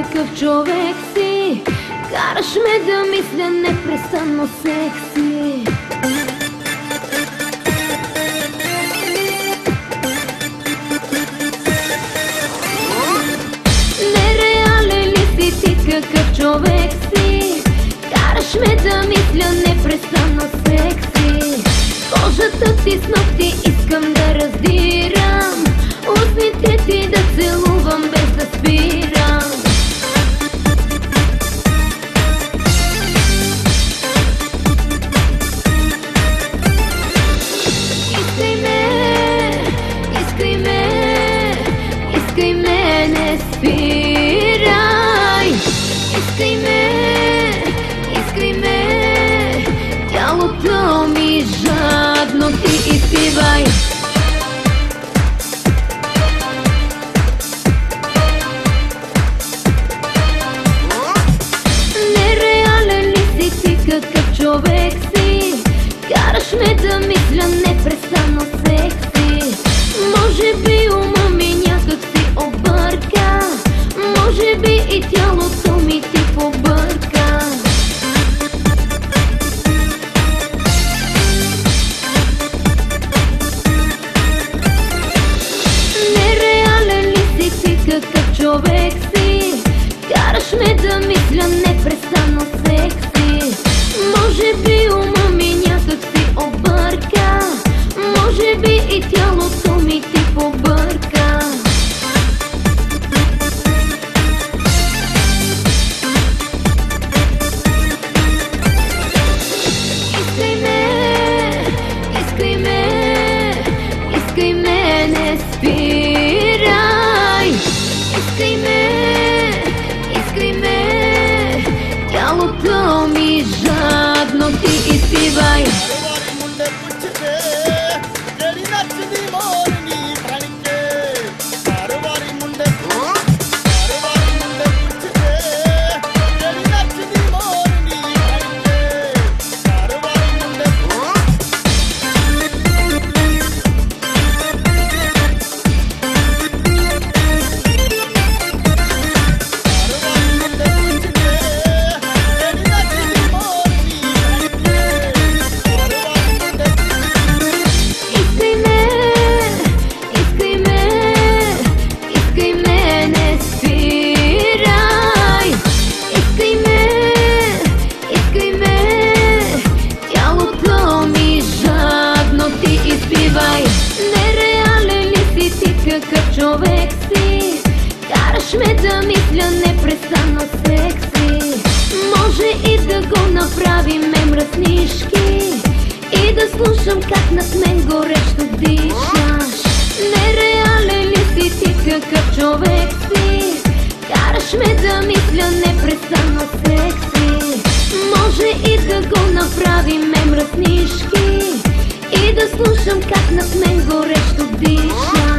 какъв човек си. Караш ме да мисля непрестанно секси. Нереален ли си ти, какъв човек си? Караш ме да мисля непрестанно секси. Кожата ти с ногти искам да раздирам, устните ти да целувам без да спирам. Искай ме, искай ме, искай ме, не спирай. Искай ме, искай ме, тялото ми жадно ти изпивай. Нереален ли си ти, какъв човек си? Караш ме да мисля непрестанно секси. Може би ума ми някак си обърка, може би и тялото ми ти побърка. Нереален ли си ти, какъв човек си? Караш ме да мисля непрестанно секси. Може би ума ми някак си обърка, може би и тялото ми ти побърка. Искай ме, искай ме, искай ме, не спирай. Искай ме, искай ме, тялото ми жадно ти изпивай. Нереален ли си ти, какъв човек си? Караш ме да мисля непрестанно секси. Може и да го направим мръснишки и да слушам как над мен горещо дишаш. Нереален ли си ти, какъв човек си? Караш ме да мисля непрестанно секси. Може и да го направим мръснишки и да слушам как над мен горещо диша.